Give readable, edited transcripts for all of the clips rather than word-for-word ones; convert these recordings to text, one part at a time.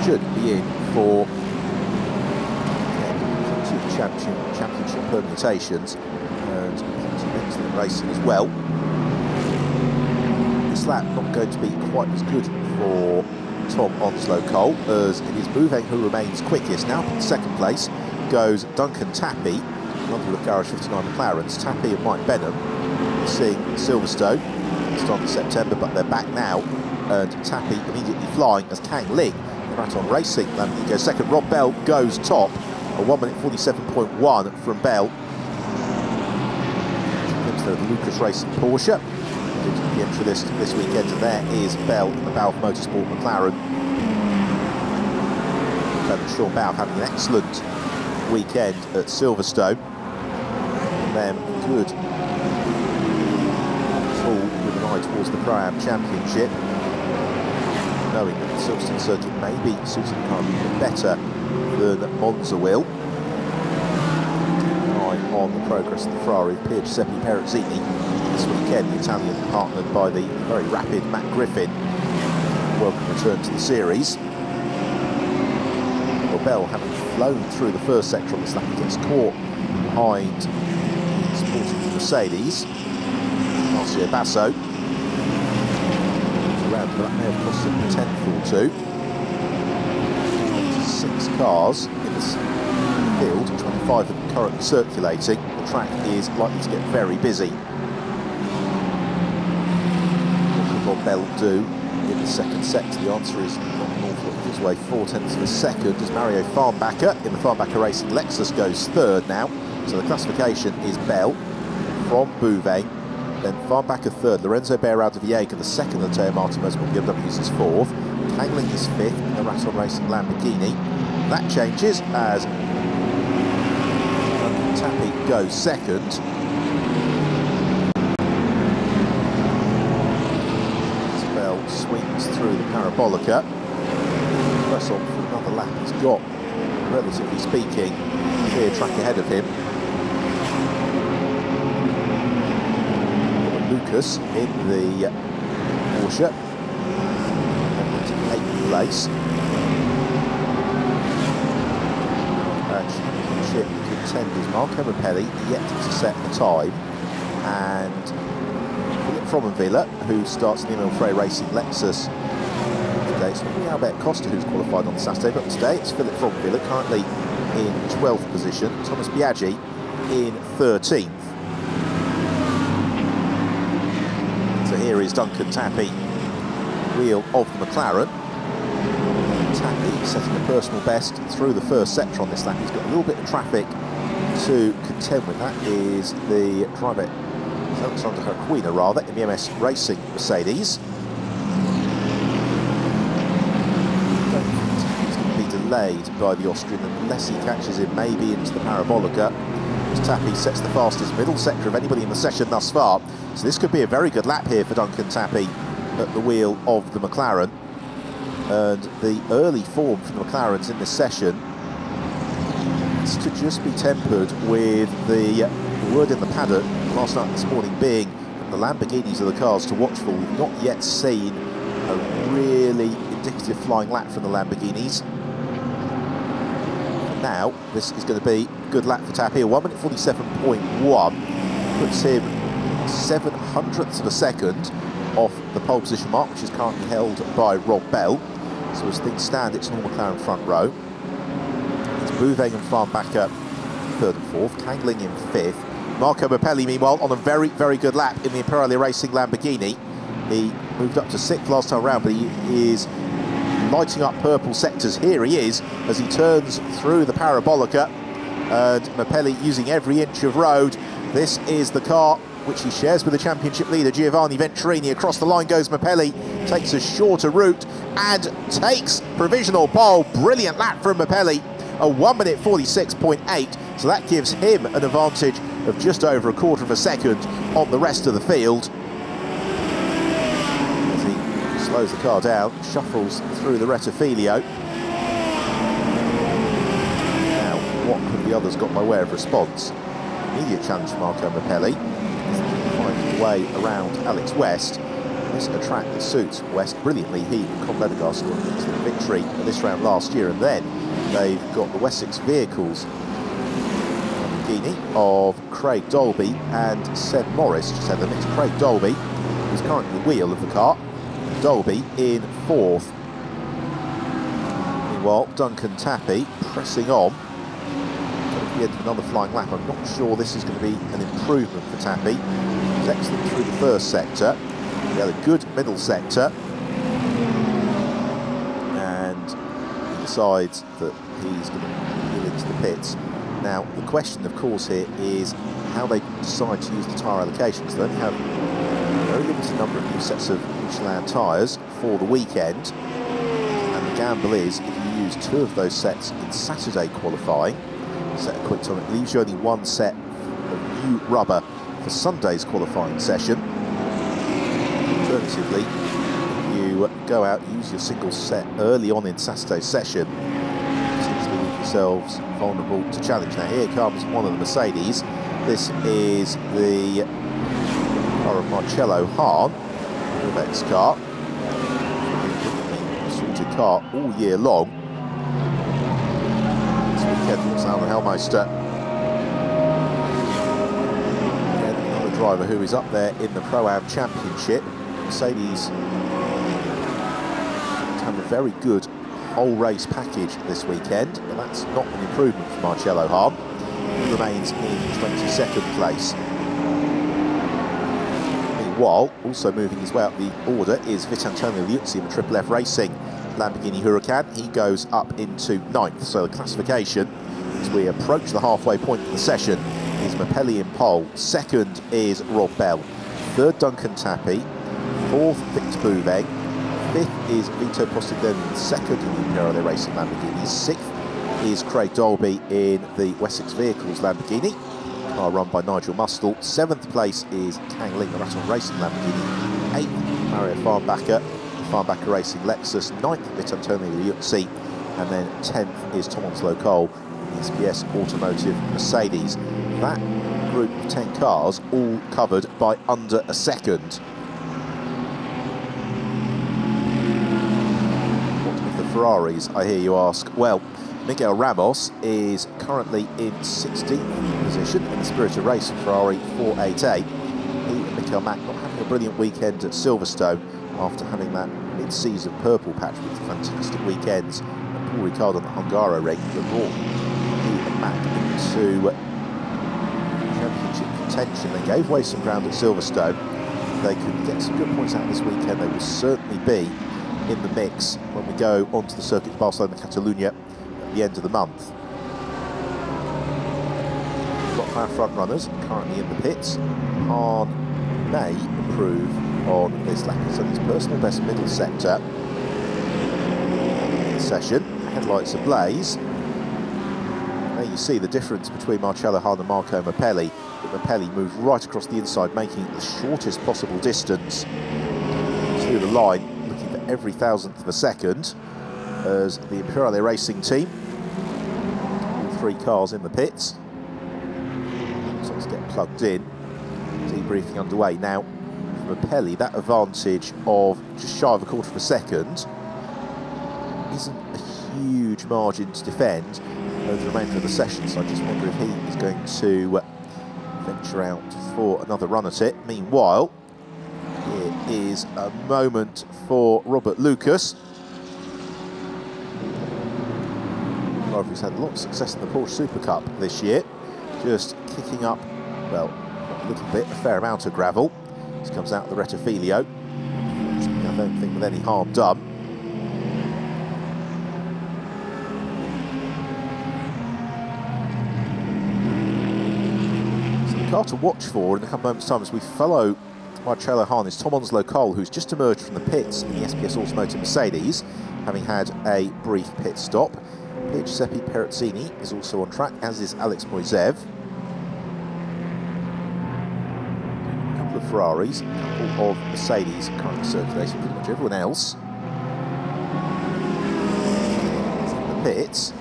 should be in for championship permutations and excellent racing as well. This lap not going to be quite as good for Tom Onslow Cole, as it is Bouveng who remains quickest. Now in second place goes Duncan Tappy, another of Garage 59 McLarens. Tappy and Mike Benham seeing Silverstone start of September, but they're back now, and Tappy immediately flying as Kang Ling, the Raton Racing Lamborghini, goes second. Rob Bell goes top, a 1 minute 47.1 from Bell. Into the Lucas Racing Porsche. The entry list this weekend, and there is Bell in the Balfe Motorsport McLaren. Sean Balfe having an excellent weekend at Silverstone. And then good pull with an eye towards the Pro-Am Championship, knowing that the Silverstone circuit may be suiting the car a bit better than Monza will. Keep an eye on the progress of the Ferrari of Pier Giuseppe Perezzini this weekend, the Italian partnered by the very rapid Matt Griffin. Welcome return to the series. Bell, having flown through the first sector on this lap, he gets caught behind the sporting Mercedes. Marcio Basso. Around, but that may have cost him a tenth or two. 6 cars in this field, 25 of them currently circulating. The track is likely to get very busy. What could Rob Bell do in the second sector? The answer is not an awful lot of his way. 0.4 of a second as Mario Farnbacher in the Farnbacher Racing Lexus goes third now. So the classification is Bell from Bouveng, then Farnbacher third, Lorenzo Beirao de Viega the second, and Teo Martin Motorsport BMWs is fourth, Kang Ling is fifth in the Raton Racing Lamborghini. That changes as Tappy goes second. Swings through the Parabolica. Press on for another lap. He's got, relatively speaking, a clear track ahead of him. Lucas in the Porsche. Into 8th place. Championship contenders Marco Mappelli yet to set the time, and Fromenvilla, who starts in the Emil Frey Racing Lexus today. It's not Albert Costa who's qualified on Saturday, but today it's Philip Fromenvilla, currently in 12th position. Thomas Biaggi in 13th. So here is Duncan Tappy, wheel of the McLaren. Tappy setting a personal best through the first sector on this lap. He's got a little bit of traffic to contend with. That is the driver Alexander Herquina, rather, in the MS Racing Mercedes. He's going to be delayed by the Austrian unless he catches him maybe into the Parabolica. As Tappy sets the fastest middle sector of anybody in the session thus far. So this could be a very good lap here for Duncan Tappy at the wheel of the McLaren. And the early form from the McLarens in this session is to just be tempered with the word in the paddock last night and this morning being that the Lamborghinis are the cars to watch for. We've not yet seen a really indicative flying lap from the Lamborghinis. For now, this is going to be a good lap for Tappy. 1 minute 47.1 puts him 0.07 of a second off the pole position mark, which is currently held by Rob Bell. So as things stand, it's Normal McLaren front row. It's Bouveng and Farnbacher third and fourth, Kang Ling in fifth. Marco Mappelli, meanwhile, on a very, very good lap in the Imperiale Racing Lamborghini. He moved up to 6th last time around, but he is lighting up purple sectors. Here he is as he turns through the Parabolica, and Mappelli using every inch of road. This is the car which he shares with the championship leader Giovanni Venturini. Across the line goes Mappelli, takes a shorter route and takes provisional pole. Brilliant lap from Mappelli, a 1 minute 46.8. So that gives him an advantage of just over a quarter of a second on the rest of the field. As he slows the car down, shuffles through the Rettifilio. Now, what have the others got by way of response? Immediate challenge for Marco Mappelli. He's finding a way around Alex West. This is a track that suits West brilliantly. He and Con Ledegar scored the victory at this round last year, and then they've got the Wessex vehicles Lamborghini of Craig Dolby and Seb Morris. Just had the mix. Craig Dolby, who's currently the wheel of the car, Dolby in fourth. Meanwhile, Duncan Tappy pressing on. At the end of another flying lap. I'm not sure this is going to be an improvement for Tappy. He was excellent through the first sector. He had a good middle sector. And he decides that he's going to wheel into the pits. Now, the question, of course, here is how they decide to use the tyre allocations. They only have a very limited number of new sets of Michelin tyres for the weekend. And the gamble is, if you use 2 of those sets in Saturday qualifying, set a quick time, it leaves you only 1 set of new rubber for Sunday's qualifying session. Alternatively, if you go out, use your single set early on in Saturday's session, potentially leave yourselves vulnerable to challenge. Now here comes one of the Mercedes. This is the car of Marcello Hahn, Werke's car. Sorted car all year long. Alexander Helmeister, again, another driver who is up there in the Pro-Am Championship. Mercedes have a very good whole race package this weekend, but that's not an improvement for Marcello Hahn. He remains in 22nd place. Meanwhile, also moving his way up the order is Vitantonio Liuzzi in the Triple F Racing Lamborghini Huracan. He goes up into 9th, so the classification as we approach the halfway point of the session is Mapelli in pole, 2nd is Rob Bell, 3rd Duncan Tappy, 4th Victor Bouveng, 5th is Vito Postiglione, 2nd in the Imperiale Racing Lamborghini, 6th is Craig Dolby in the Wessex Vehicles Lamborghini, car run by Nigel Mustle, 7th place is Kang Ling, the Raton Racing Lamborghini, 8th Mario Farnbacher, the Farnbacher Racing Lexus, 9th Vitantonio Liuzzi, and then 10th is Tom Onslow Cole, SPS Automotive Mercedes. That group of 10 cars all covered by under a second. What of the Ferraris, I hear you ask? Well, Miguel Ramos is currently in 16th position in the Spirit of Racing Ferrari 488. He and Mikael Mack not having a brilliant weekend at Silverstone after having that mid-season purple patch with fantastic weekends and Paul Ricard on the Hungaroring that brought Mack into championship contention. They gave away some ground at Silverstone. If they could get some good points out this weekend, they will certainly be in the mix when we go onto the circuit of Barcelona Catalunya at the end of the month. We've got our front runners currently in the pits. Hahn may improve on this lap. So his personal best middle sector session. Headlights ablaze. There you see the difference between Marcello Hahn and Marco Mapelli. But Mapelli moved right across the inside, making it the shortest possible distance to the line, looking for every thousandth of a second, as the Imperiale Racing team, all 3 cars in the pits. So let's get plugged in. Debriefing underway. Now, for Mapelli, that advantage of just shy of a quarter of a second isn't a huge margin to defend over the remainder of the session, so I just wonder if he is going to venture out for another run at it. Meanwhile, here is a moment for Robert Lucas, driver who's had a lot of success in the Porsche Super Cup this year, just kicking up, well, not a little bit, a fair amount of gravel. This comes out of the Rettifilio. I don't think with any harm done. Car to watch for in a couple of moments' time as we follow Marcello Hahn is Tom Onslow Cole, who's just emerged from the pits in the SPS Automotive Mercedes, having had a brief pit stop. Giuseppe Perezzini is also on track, as is Alex Moisev. A couple of Ferraris, a couple of Mercedes currently circulating, pretty much everyone else in the pits.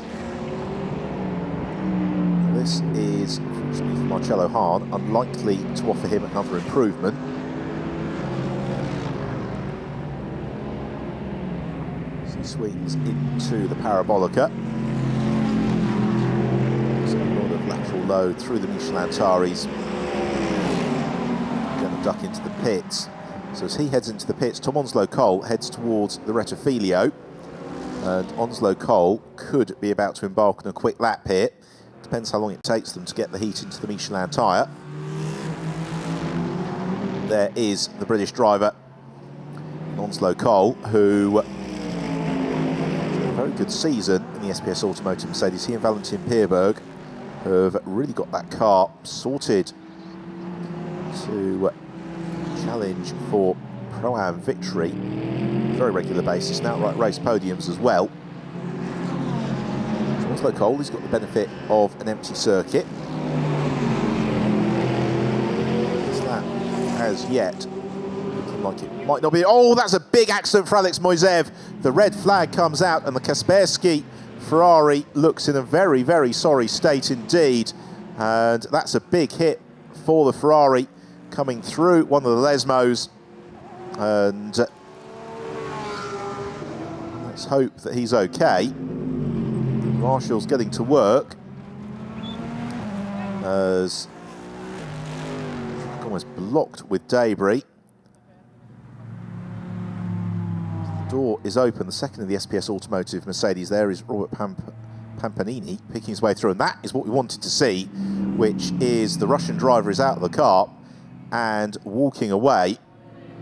This is, unfortunately for Marcello Hahn, unlikely to offer him another improvement. swings into the Parabolica. So a lot of lateral load through the Michelin-Taris. Going to duck into the pits. So as he heads into the pits, Tom Onslow-Cole heads towards the Rettifilio. And Onslow Cole could be about to embark on a quick lap here. Depends how long it takes them to get the heat into the Michelin tyre. There is the British driver, Onslow Cole, who had a very good season in the SPS Automotive Mercedes. He and Valentin Pierberg have really got that car sorted to challenge for Pro-Am victory. Very regular basis, and outright race podiums as well. So Onslow Cole, he's got the benefit of an empty circuit. Is that as yet looking like it might not be? Oh, that's a big accident for Alex Moiseev. The red flag comes out, and the Kaspersky Ferrari looks in a very, very sorry state indeed. And that's a big hit for the Ferrari coming through one of the Lesmos. And let's hope that he's okay. Marshall's getting to work as almost blocked with debris. The door is open. The second of the SPS Automotive Mercedes there is Robert Pampanini picking his way through, and that is what we wanted to see, which is the Russian driver is out of the car and walking away.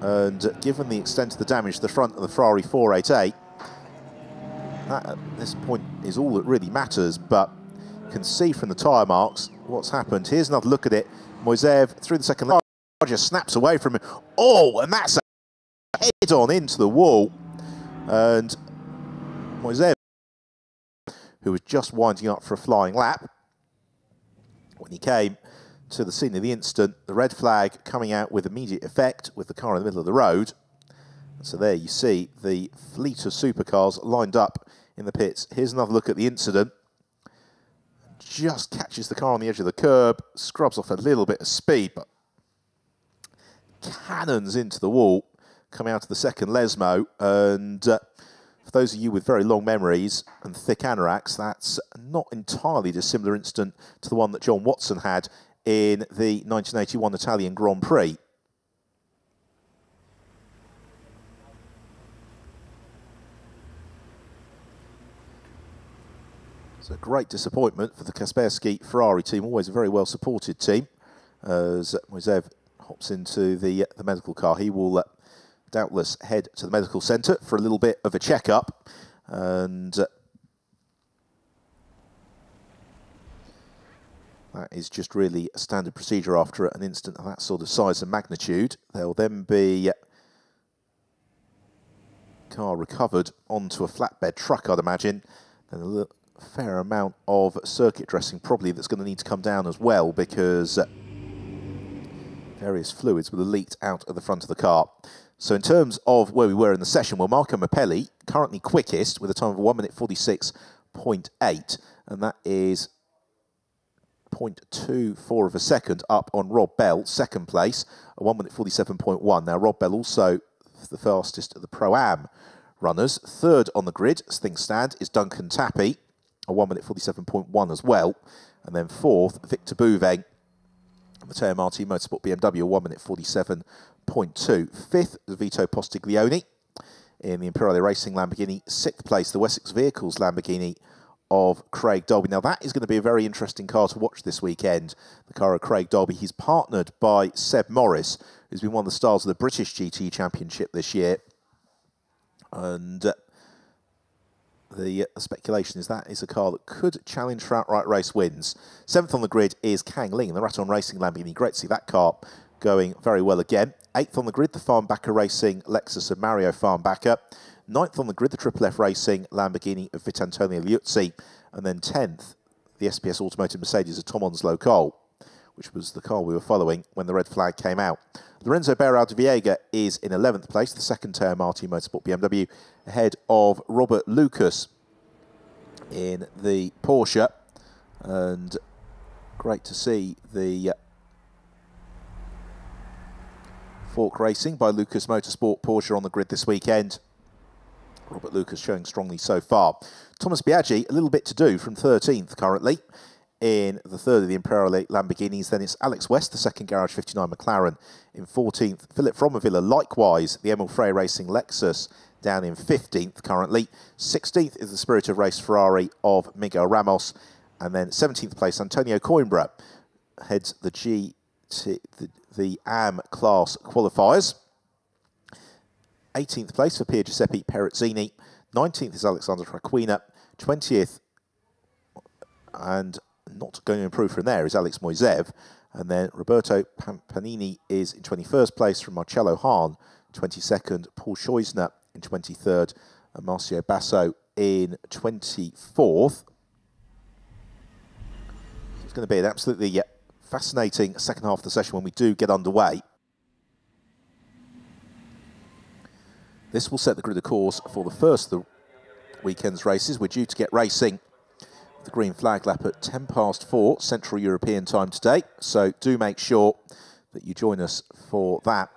And given the extent of the damage to the front of the Ferrari 488, that at this point is all that really matters, but you can see from the tyre marks what's happened. Here's another look at it. Moiseev through the second lap, just snaps away from him. Oh, and that's a head-on into the wall. And Moiseev, who was just winding up for a flying lap, when he came to the scene of the incident, the red flag coming out with immediate effect with the car in the middle of the road. So there you see the fleet of supercars lined up in the pits. Here's another look at the incident. Just catches the car on the edge of the curb, scrubs off a little bit of speed, but cannons into the wall, coming out of the second Lesmo. And for those of you with very long memories and thick anoraks, that's not entirely dissimilar incident to the one that John Watson had in the 1981 Italian Grand Prix. It's a great disappointment for the Kaspersky Ferrari team, always a very well supported team, as Moiseev hops into the medical car. He will doubtless head to the medical centre for a little bit of a checkup, and that is just really a standard procedure after an incident of that sort of size and magnitude. There will then be car recovered onto a flatbed truck, I'd imagine. Then a fair amount of circuit dressing probably that's going to need to come down as well, because various fluids will have leaked out of the front of the car. So in terms of where we were in the session, well, Marco Mappelli currently quickest with a time of 1 minute 46.8, and that is 0.24 of a second up on Rob Bell, second place, at 1 minute 47.1. Now, Rob Bell also the fastest of the Pro-Am runners. Third on the grid, as things stand, is Duncan Tappy, a 1 minute 47.1 as well. And then fourth, Victor Bouveng, Matteo Marti Motorsport BMW, a 1 minute 47.2. Fifth, Vito Postiglione in the Imperiale Racing Lamborghini. Sixth place, the Wessex Vehicles Lamborghini of Craig Dolby. Now, that is going to be a very interesting car to watch this weekend, the car of Craig Dolby. He's partnered by Seb Morris, who's been one of the stars of the British GT Championship this year. And the speculation is that is a car that could challenge for outright race wins. Seventh on the grid is Kang Ling in the Raton Racing Lamborghini. Great to see that car going very well again. Eighth on the grid, the Farnbacher Racing Lexus of Mario Farnbacher. Ninth on the grid, the Triple F Racing Lamborghini of Vitantonio Liuzzi. And then 10th, the SPS Automotive Mercedes of Tom Onslow Cole, which was the car we were following when the red flag came out. Lorenzo Berral de Viega is in 11th place, the second Teo Marti Motorsport BMW, ahead of Robert Lucas in the Porsche. And great to see the Fork Racing by Lucas Motorsport Porsche on the grid this weekend. Robert Lucas showing strongly so far. Thomas Biaggi, a little bit to do from 13th currently in the third of the Imperial Lamborghinis. Then it's Alex West, the second Garage 59 McLaren, in 14th. Philip Fromavilla, likewise, the Emil Frey Racing Lexus, down in 15th currently. 16th is the Spirit of Race Ferrari of Miguel Ramos. And then 17th place, Antonio Coimbra heads the AM class qualifiers. 18th place for Pier Giuseppe Perezzini. 19th is Alexander Traquina. 20th, and not going to improve from there, is Alex Moisev. And then Roberto Panini is in 21st place from Marcello Hahn. 22nd, Paul Scheusner in 23rd, and Marcio Basso in 24th. It's going to be an absolutely fascinating second half of the session when we do get underway. This will set the grid of course for the first of the weekend's races. We're due to get racing the green flag lap at 4:10 Central European time today. So do make sure that you join us for that,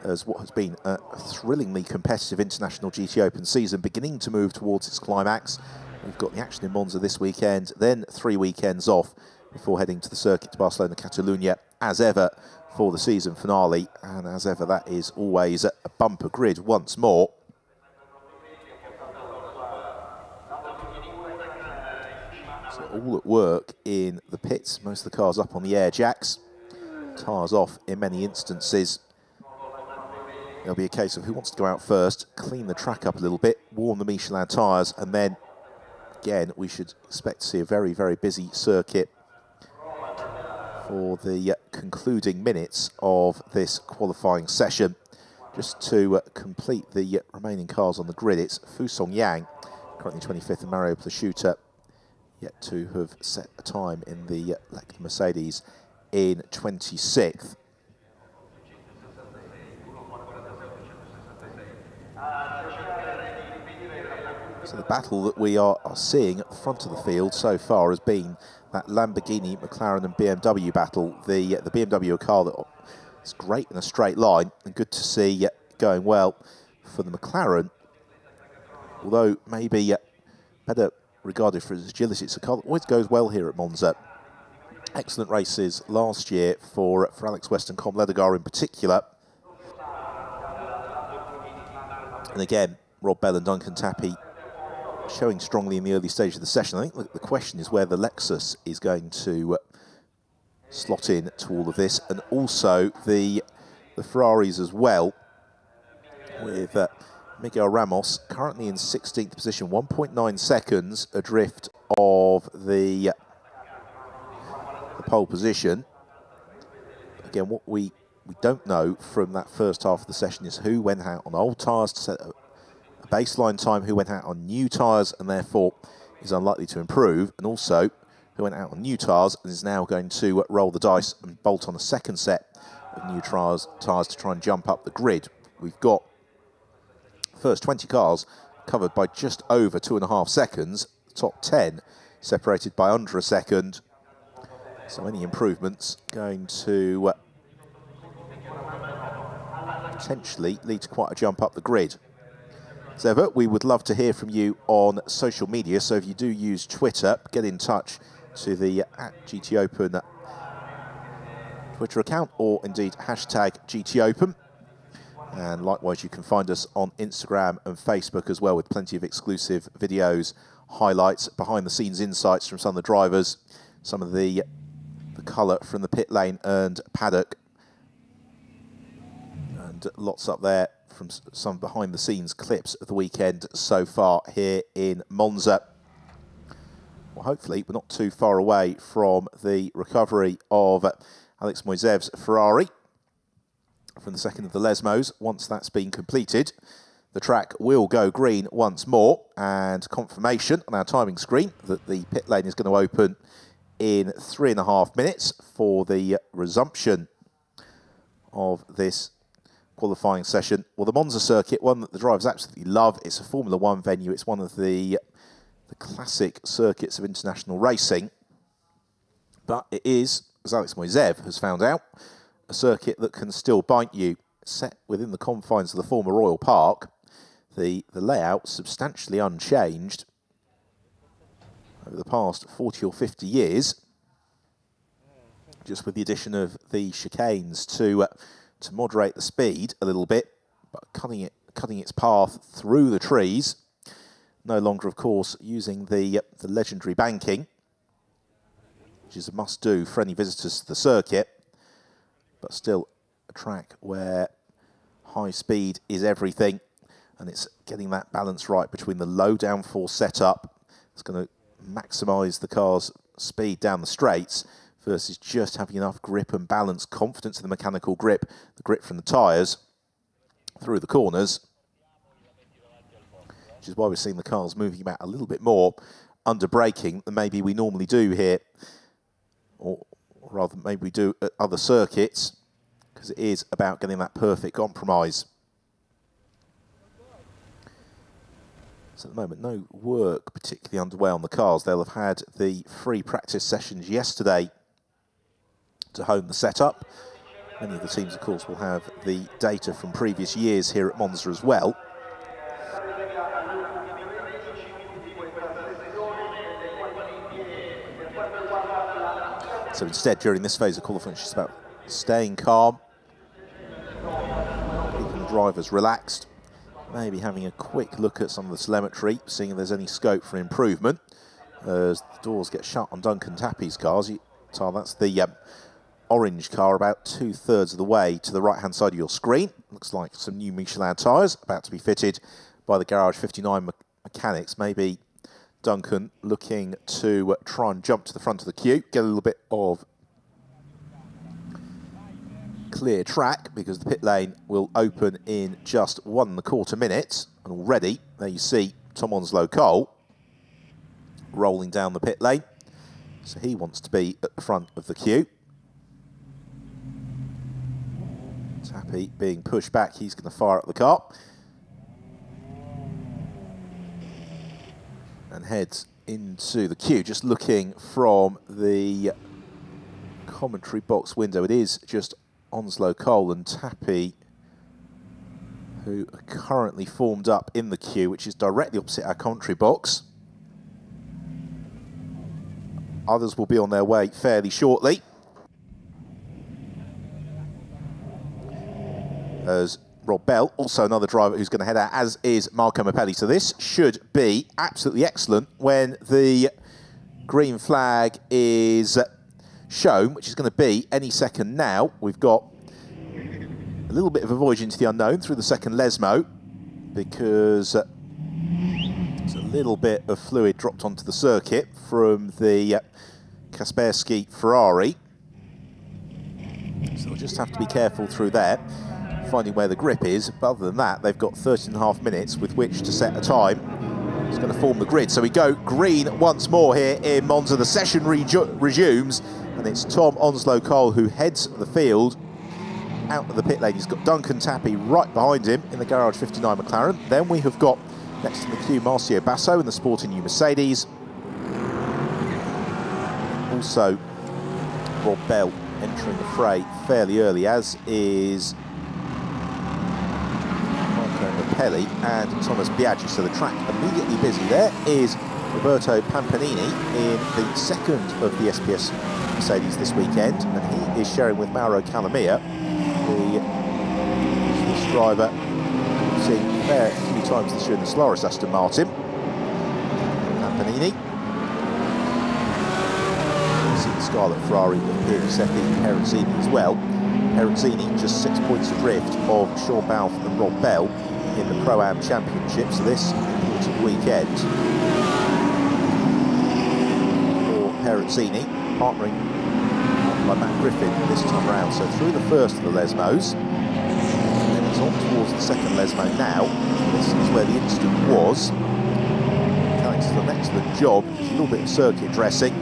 as what has been a thrillingly competitive International GT Open season beginning to move towards its climax. We've got the action in Monza this weekend, then 3 weekends off before heading to the circuit to Barcelona, Catalunya, as ever, for the season finale. And as ever, that is always a bumper grid once more. So all at work in the pits, most of the cars up on the air jacks, tyres off in many instances. There'll be a case of who wants to go out first, clean the track up a little bit, warm the Michelin tyres, and then again we should expect to see a very, very busy circuit for the concluding minutes of this qualifying session. Just to complete the remaining cars on the grid, it's Fusong Yang, currently 25th, and Mario Plasciuta, yet to have set a time in the Mercedes in 26th. So the battle that we are seeing at the front of the field so far has been that Lamborghini, McLaren and BMW battle. The BMW, a car that is great in a straight line and good to see going well for the McLaren. Although maybe better regarded for its agility, it's a car that always goes well here at Monza. Excellent races last year for Alex West and Com Ledegar in particular. And again, Rob Bell and Duncan Tappy showing strongly in the early stage of the session. I think the question is where the Lexus is going to slot in to all of this, and also the Ferraris as well, with Miguel Ramos currently in 16th position, 1.9 seconds adrift of the pole position. Again, what we don't know from that first half of the session is who went out on old tyres to set a baseline time, who went out on new tyres and therefore is unlikely to improve, and also who went out on new tyres and is now going to roll the dice and bolt on a second set of new tyres to try and jump up the grid. We've got the first 20 cars covered by just over 2.5 seconds, the top 10 separated by under a second. So any improvements going to potentially lead to quite a jump up the grid. As ever, we would love to hear from you on social media, so if you do use Twitter, get in touch to the @GTOpen Twitter account, or indeed hashtag GTOpen. And likewise, you can find us on Instagram and Facebook as well, with plenty of exclusive videos, highlights, behind-the-scenes insights from some of the drivers, some of the colour from the pit lane and paddock, and lots up there from some behind-the-scenes clips of the weekend so far here in Monza. Well, hopefully we're not too far away from the recovery of Alex Moisev's Ferrari from the second of the Lesmos. Once that's been completed, the track will go green once more, and confirmation on our timing screen that the pit lane is going to open in 3.5 minutes for the resumption of this qualifying session. Well, the Monza circuit, one that the drivers absolutely love. It's a Formula One venue. It's one of the classic circuits of international racing. But it is, as Alex Moisev has found out, a circuit that can still bite you. Set within the confines of the former Royal Park, the layout substantially unchanged over the past 40 or 50 years, just with the addition of the chicanes to moderate the speed a little bit, but cutting its path through the trees. No longer, of course, using the legendary banking, which is a must-do for any visitors to the circuit, but still a track where high speed is everything, and it's getting that balance right between the low downforce setup. It's going to maximise the car's speed down the straights versus just having enough grip and balance, confidence in the mechanical grip, the grip from the tyres through the corners, which is why we're seeing the cars moving about a little bit more under braking than maybe we normally do here, or rather maybe we do at other circuits, because it is about getting that perfect compromise. So at the moment, no work particularly underway on the cars. They'll have had the free practice sessions yesterday to hone the setup. Many of the teams, of course, will have the data from previous years here at Monza as well. So instead, during this phase of qualifying, it's just about staying calm, keeping the drivers relaxed, maybe having a quick look at some of the telemetry, seeing if there's any scope for improvement. As the doors get shut on Duncan Tappy's cars, that's the orange car about 2/3 of the way to the right-hand side of your screen. Looks like some new Michelin tyres about to be fitted by the Garage 59 mechanics. Maybe Duncan looking to try and jump to the front of the queue, get a little bit of clear track, because the pit lane will open in just 1¼ minutes. And already, there you see Tom Onslow-Cole rolling down the pit lane. So he wants to be at the front of the queue. Tappy being pushed back, he's going to fire up the car and heads into the queue. Just looking from the commentary box window, it is just Onslow-Cole and Tappy who are currently formed up in the queue, which is directly opposite our commentary box. Others will be on their way fairly shortly, as Rob Bell, also another driver who's going to head out, as is Marco Mappelli. So this should be absolutely excellent when the green flag is shown, which is going to be any second now. We've got a little bit of a voyage into the unknown through the second Lesmo, because there's a little bit of fluid dropped onto the circuit from the Kaspersky Ferrari. So we'll just have to be careful through there, finding where the grip is. But other than that, they've got 13.5 minutes with which to set a time. It's going to form the grid. So we go green once more here in Monza. The session resumes, and it's Tom Onslow-Cole who heads the field out of the pit lane. He's got Duncan Tappy right behind him in the Garage 59 McLaren. Then we have got, next in the queue, Marcio Basso in the sporting new Mercedes. Also, Rob Bell entering the fray fairly early, as is Pelli and Thomas Biaggi. So the track immediately busy. There is Roberto Pampanini in the second of the SPS Mercedes this weekend, and he is sharing with Mauro Calamia, the Swiss driver we've seen a fair few times this year in the Solaris Aston Martin. Pampanini. You see the Scarlet Ferrari with Piergiuseppe and Perezzini as well. Perezzini just 6 points adrift of Sean Balfe and Rob Bell in the Pro-Am Championship, so this important weekend for Perezzini, partnering by Matt Griffin this time around. So through the first of the Lesmos, and then it's on towards the second Lesmo now. This is where the incident was. Alex has done an excellent job, a little bit of circuit dressing,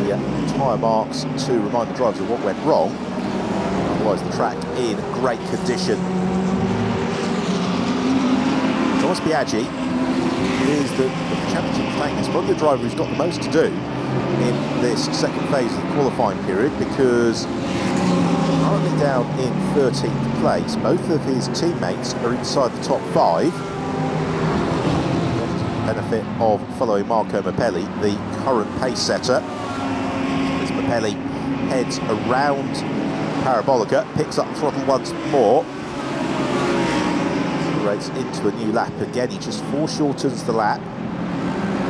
the tyre marks to remind the drivers of what went wrong. Otherwise the track in great condition. Thomas Biaggi is the championship flank. He's probably the driver who's got the most to do in this second phase of the qualifying period, because currently down in 13th place. Both of his teammates are inside the top 5. Benefit of following Marco Mappelli, the current pace setter. As Mappelli heads around Parabolica, picks up the throttle once more. Accelerates into a new lap again. He just foreshortens the lap.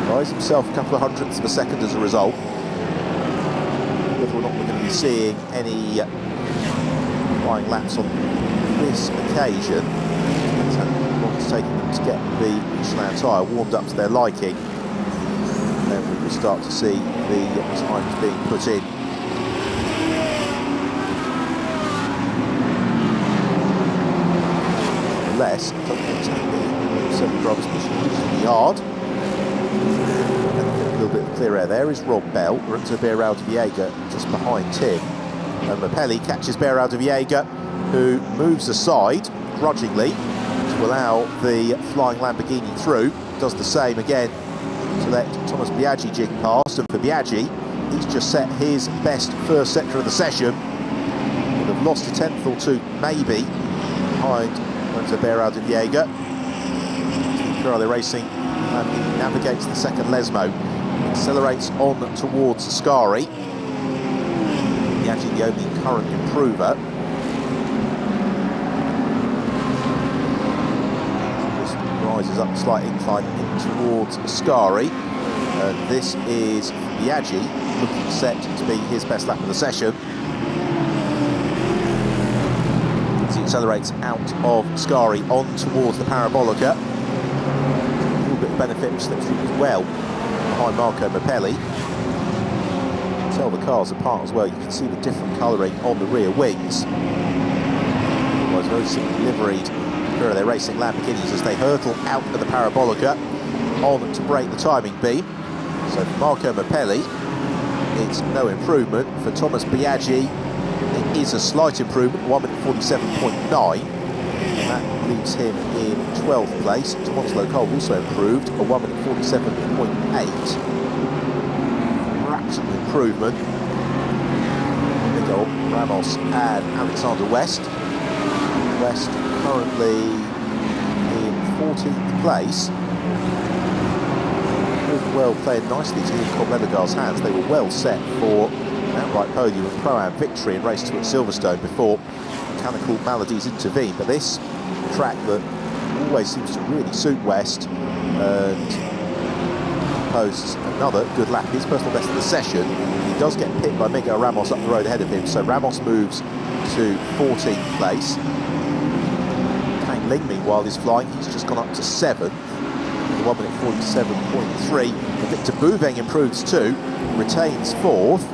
Buys himself a couple of hundredths of a second as a result. Whether or not we're going to be seeing any flying laps on this occasion. It's taking them to get the Michelin tyre warmed up to their liking. Then we will start to see the times being put in. Unless seven drivers pushing the yard. And a little bit of clear air there is Rob Bell. Runs a Bayerische just behind him. And Mappelli catches Bayerische, who moves aside grudgingly to allow the flying Lamborghini through. Does the same again to let Thomas Biaggi jig past. And for Biaggi, he's just set his best first sector of the session. Would have lost a tenth or two, maybe, behind Bayerische. QUALY Racing navigates the second Lesmo, accelerates on towards Ascari. Biaggi, the only current improver. This rises up a slight incline in towards Ascari. This is Biaggi, looking set to be his best lap of the session. As he accelerates out of Ascari on towards the Parabolica. A little bit of benefit which slips through as well behind Marco Mappelli. Tell the cars apart as well. You can see the different colouring on the rear wings. Otherwise, very simply liveried QUALY Racing Lamborghinis as they hurtle out of the Parabolica on to break the timing beam. So for Marco Mappelli, it's no improvement. For Thomas Biaggi, it is a slight improvement, 1 minute 47.9. And that leaves him in 12th place. Thomas Locol also improved, a 1 minute 47.8. Improvement. Miguel Ramos and Alexander West. West currently in 14th place. Well, playing nicely to Colm Ledegaard's hands. They were well set for an outright podium and Pro-Am victory in race 2 at Silverstone before mechanical maladies intervened. But this track that always seems to really suit West and posts another good lap, his personal best of the session. He does get pipped by Miguel Ramos up the road ahead of him, so Ramos moves to 14th place. Kang Ling, meanwhile, is flying. He's just gone up to 7th, 1 minute 47.3. Victor Bouveng improves too, retains 4th,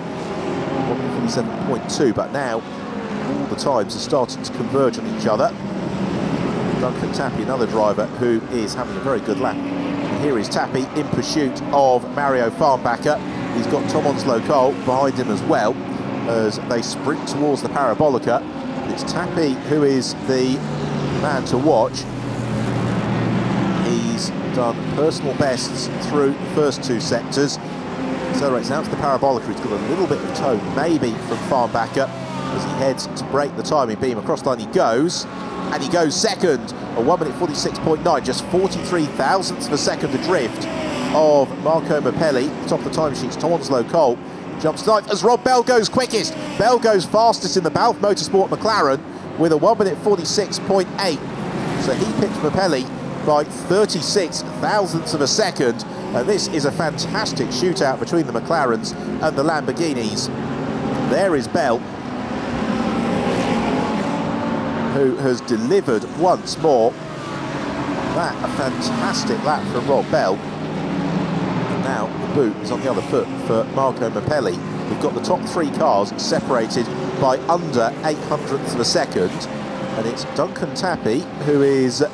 1 minute 47.2, but now all the times are starting to converge on each other. Duncan Tappy, another driver who is having a very good lap. Here is Tappy in pursuit of Mario Farnbacher. He's got Thomas Locol behind him as well as they sprint towards the Parabolica. It's Tappy who is the man to watch. He's done personal bests through the first 2 sectors. Accelerates out to the Parabolica. He's got a little bit of tone maybe from Farnbacher as he heads to break the timing beam. Across the line he goes. And he goes second, a 1 minute 46.9, just 43 thousandths of a second adrift of Marco Mappelli. Top of the time sheets, Thomas Locol jumps 9th as Rob Bell goes quickest. Bell goes fastest in the Balfe Motorsport McLaren with a 1 minute 46.8. So he pipped Mappelli by 36 thousandths of a second. And this is a fantastic shootout between the McLarens and the Lamborghinis. There is Bell, who has delivered once more. That a fantastic lap from Rob Bell. And now the boot is on the other foot for Marco Mappelli. We've got the top 3 cars separated by under 800ths of a second. And it's Duncan Tappy, who is the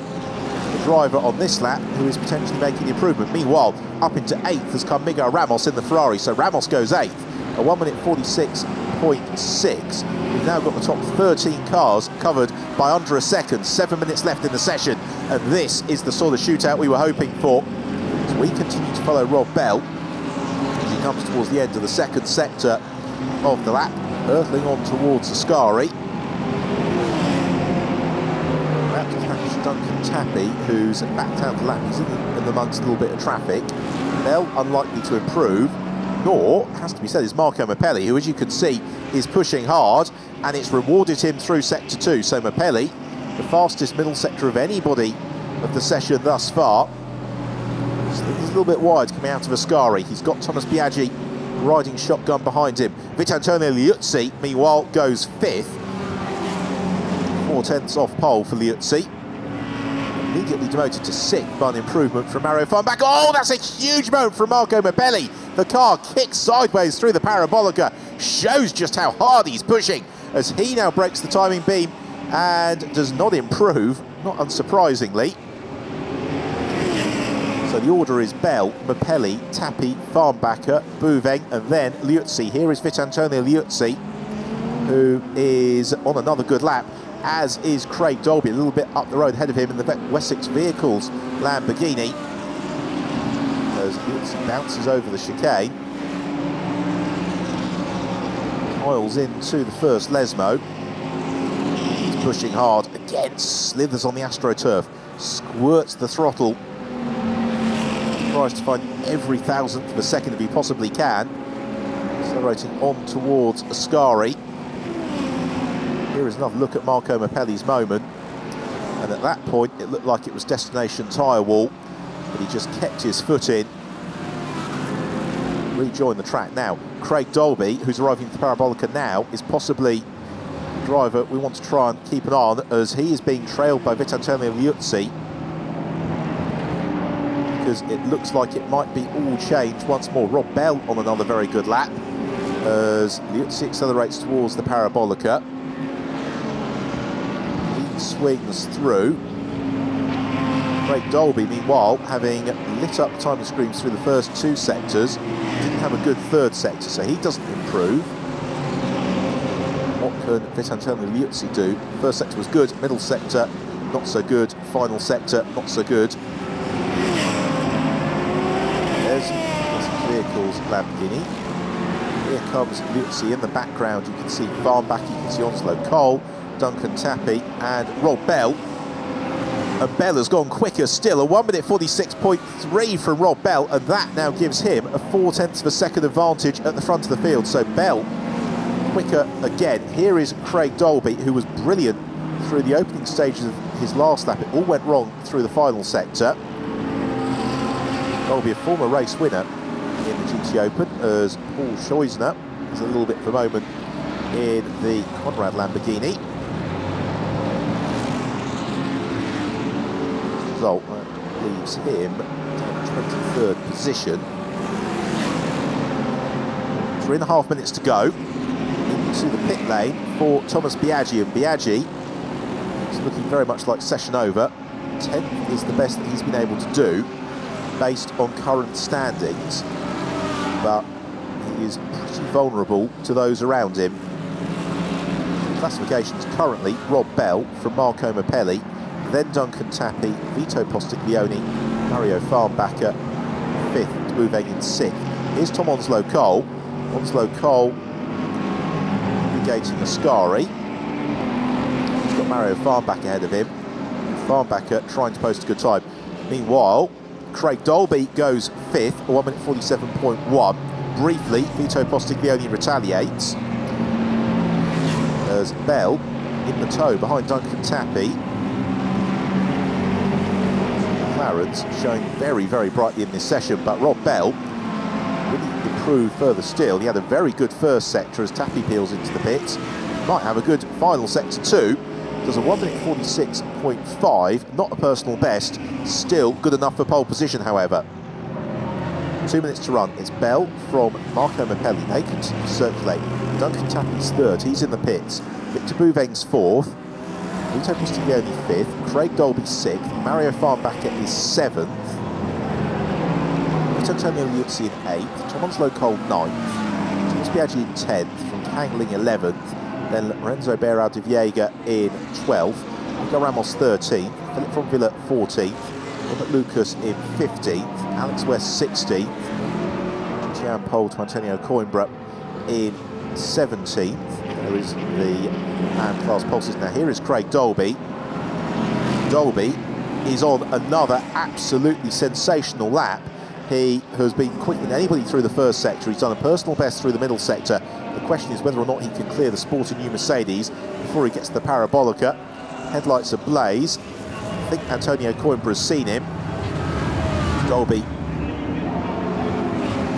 driver on this lap, who is potentially making the improvement. Meanwhile, up into 8th has come Miguel Ramos in the Ferrari. So Ramos goes 8th, a 1 minute 46.6. We've now got the top 13 cars covered by under a second, 7 minutes left in the session, and this is the sort of shootout we were hoping for. So we continue to follow Rob Bell as he comes towards the end of the second sector of the lap, hurtling on towards Ascari. catch Duncan Tappy, who's backed out the lap. He's in amongst a little bit of traffic. Bell unlikely to improve, nor, has to be said, is Marco Mapelli, who, as you can see, is pushing hard, and it's rewarded him through sector 2. So Mapelli, the fastest middle sector of anybody of the session thus far. He's a little bit wide coming out of Ascari. He's got Thomas Biaggi riding shotgun behind him. Vitantonio Liuzzi, meanwhile, goes 5th. 4/10 off pole for Liuzzi. Immediately demoted to 6th by an improvement from Mario Farnback. Oh, that's a huge moment from Marco Mapelli. The car kicks sideways through the parabolica, shows just how hard he's pushing as he now breaks the timing beam and does not improve, not unsurprisingly. So the order is Bell, Mapelli, Tappy, Farnbacker, Bouveng, and then Liuzzi. Here is Vitantonio Liuzzi, who is on another good lap, as is Craig Dolby, a little bit up the road ahead of him in the Wessex Vehicles Lamborghini. As Liuzzi bounces over the chicane, coils into the first Lesmo. He's pushing hard, again slithers on the AstroTurf, squirts the throttle, tries to find every thousandth of a second if he possibly can, accelerating on towards Ascari. Here is another look at Marco Mapelli's moment, and at that point it looked like it was destination tyre wall, but he just kept his foot in, rejoined the track. Now Craig Dolby, who's arriving at the Parabolica now, is possibly the driver we want to try and keep an eye on, as he is being trailed by Vitantonio Liuzzi, because it looks like it might be all changed once more. Rob Bell on another very good lap as Liuzzi accelerates towards the Parabolica. Swings through. Craig Dolby, meanwhile, having lit up timing screens through the first 2 sectors, didn't have a good 3rd sector, so he doesn't improve. What can Vitantonio Liuzzi do? First sector was good, middle sector not so good, final sector not so good. There's Vehicles Lamborghini. Here comes Liuzzi in the background. You can see Farnback, you can see Onslow Cole, Duncan Tappy and Rob Bell. And Bell has gone quicker still, a 1:46.3 from Rob Bell, and that now gives him a 4/10 of a second advantage at the front of the field. So Bell quicker again. Here is Craig Dolby, who was brilliant through the opening stages of his last lap. It all went wrong through the final sector. Dolby, a former race winner in the GT Open, as Paul Scheusner has a little bit of a moment in the Conrad Lamborghini. Result leaves him in 23rd position. 3.5 minutes to go into the pit lane for Thomas Biaggi, and Biaggi is looking very much like session over. 10th is the best that he's been able to do based on current standings, but he is pretty vulnerable to those around him. Classifications currently: Rob Bell from Marco Mapelli, then Duncan Tappy, Vito Postiglione, Mario Farnbacker, 5th, Bouveng in 6th. Here's Tom Onslow Cole. Onslow Cole negating Ascari. He's got Mario Farnbacker ahead of him. Farnbacker trying to post a good time. Meanwhile, Craig Dolby goes 5th, 1:47.1. Briefly, Vito Postiglione retaliates as Bell in the tow behind Duncan Tappy. McLaren's showing very, very brightly in this session, but Rob Bell really improved further still. He had a very good first sector as Tappy peels into the pits. Might have a good final sector too. Does a 1:46.5, not a personal best, still good enough for pole position, however. 2 minutes to run. It's Bell from Marco Mapelli. They continue to circulate. Duncan Tappy's 3rd, he's in the pits. Victor Bouveng's 4th. Vito Postiglione 5th. Craig Dolby 6th. Mario Farnbacker is 7th. Vitantonio Liuzzi in 8th. Tom Onslow Cole 9th. Thomas Biaggi in 10th. From Hangling 11th. Then Lorenzo Beirao de Viega in 12th. Miguel Ramos 13th. Philip from Villa 14th. Robert Lucas in 15th. Alex West 16th. Gian Pole to Antonio Coimbra in 17th. There is the man class pulses. Now here is Craig Dolby. Dolby is on another absolutely sensational lap. He has been quicker than anybody through the first sector. He's done a personal best through the middle sector. The question is whether or not he can clear the sporty new Mercedes before he gets to the Parabolica. Headlights ablaze. I think Antonio Coimbra has seen him. Dolby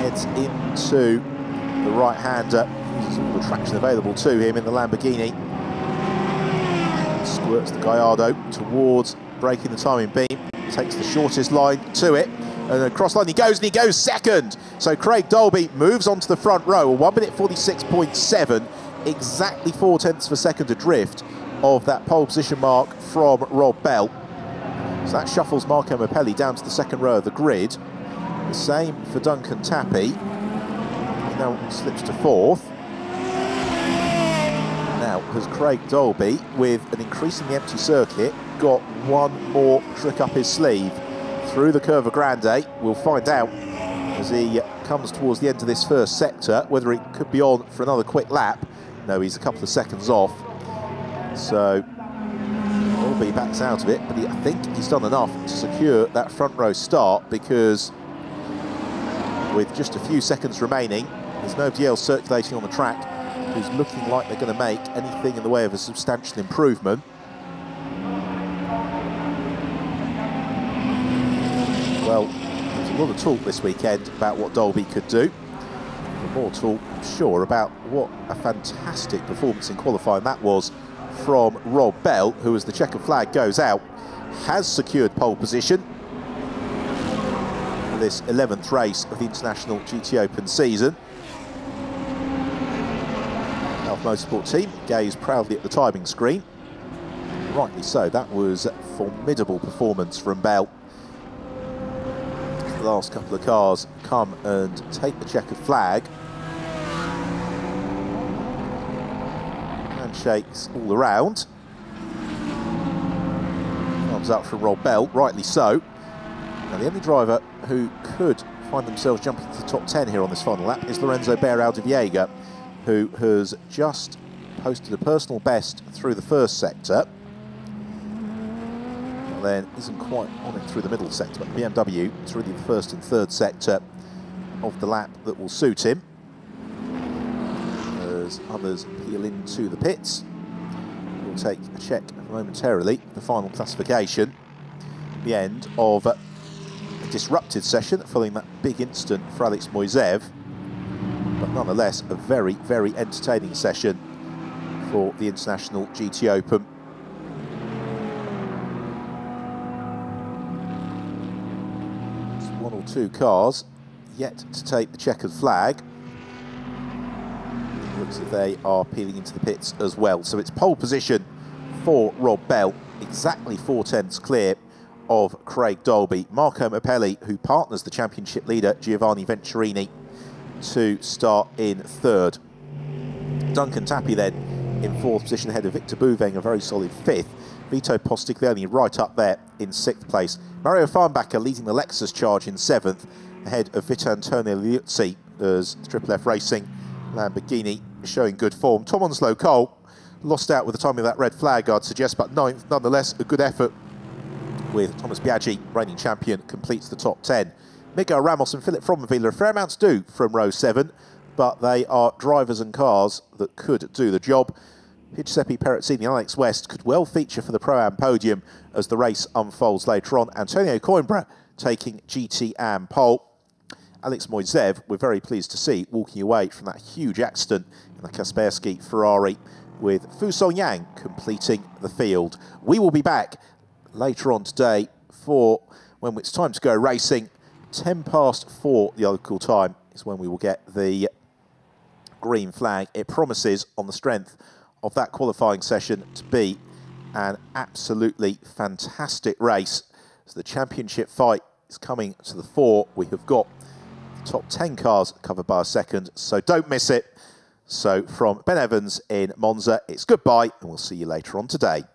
heads into the right-hander. Uses all the traction available to him in the Lamborghini. Squirts the Gallardo towards breaking the timing beam. Takes the shortest line to it. And across line he goes, and he goes second. So Craig Dolby moves onto the front row, 1 minute 46.7, exactly 0.4 of a second adrift of that pole position mark from Rob Bell. So that shuffles Marco Mappelli down to the second row of the grid. The same for Duncan Tappy. He now slips to fourth. Now has Craig Dolby, with an increasingly empty circuit, got one more trick up his sleeve through the Curva Grande. We'll find out as he comes towards the end of this first sector whether it could be on for another quick lap. No, he's a couple of seconds off. So Dolby backs out of it, but I think he's done enough to secure that front row start, because with just a few seconds remaining, there's nobody else circulating on the track who's looking like they're going to make anything in the way of a substantial improvement. Well, there's a lot of talk this weekend about what Dolby could do. And more talk, I'm sure, about what a fantastic performance in qualifying that was from Rob Bell, who, as the checkered flag goes out, has secured pole position for this 11th race of the International GT Open season. Alfa Motorsport team gaze proudly at the timing screen. Rightly so, that was a formidable performance from Bell. The last couple of cars come and take the checkered flag. Handshakes all around. Thumbs up from Rob Bell, rightly so. Now the only driver who could find themselves jumping to the top 10 here on this final lap is Lorenzo Bearaldiviega, who has just posted a personal best through the first sector. Then isn't quite on it through the middle sector, but BMW is really the first and third sector of the lap that will suit him. As others peel into the pits, we'll take a check momentarily, the final classification. The end of a disrupted session following that big incident for Alex Moiseev, but nonetheless a very, very entertaining session for the International GT Open. One or two cars yet to take the checkered flag. It looks as if they are peeling into the pits as well. So it's pole position for Rob Bell, exactly 0.4 clear of Craig Dolby. Marco Mappelli, who partners the championship leader Giovanni Venturini, to start in third. Duncan Tappy then in fourth position ahead of Victor Bouveng, a very solid fifth. Vito Postiglione right up there in sixth place. Mario Farnbacher leading the Lexus charge in seventh, ahead of Vitantonio Liuzzi as Triple F Racing Lamborghini showing good form. Tom Onslow Cole lost out with the timing of that red flag, I'd suggest, but ninth, nonetheless a good effort, with Thomas Biaggi, reigning champion, completes the top 10. Miguel Ramos and Philip Fromavila, a fair amount to do from row 7, but they are drivers and cars that could do the job. Giuseppe Perezzini and Alex West could well feature for the Pro-Am podium as the race unfolds later on. Antonio Coimbra taking GT-Am pole. Alex Moiseev, we're very pleased to see, walking away from that huge accident in the Kaspersky Ferrari, with Fusong Yang completing the field. We will be back later on today for when it's time to go racing. 4:10 the local time is when we will get the green flag. It promises, on the strength of that qualifying session, to be an absolutely fantastic race. So the championship fight is coming to the fore. We have got the top 10 cars covered by a second, so don't miss it. So from Ben Evans in Monza, it's goodbye, and we'll see you later on today.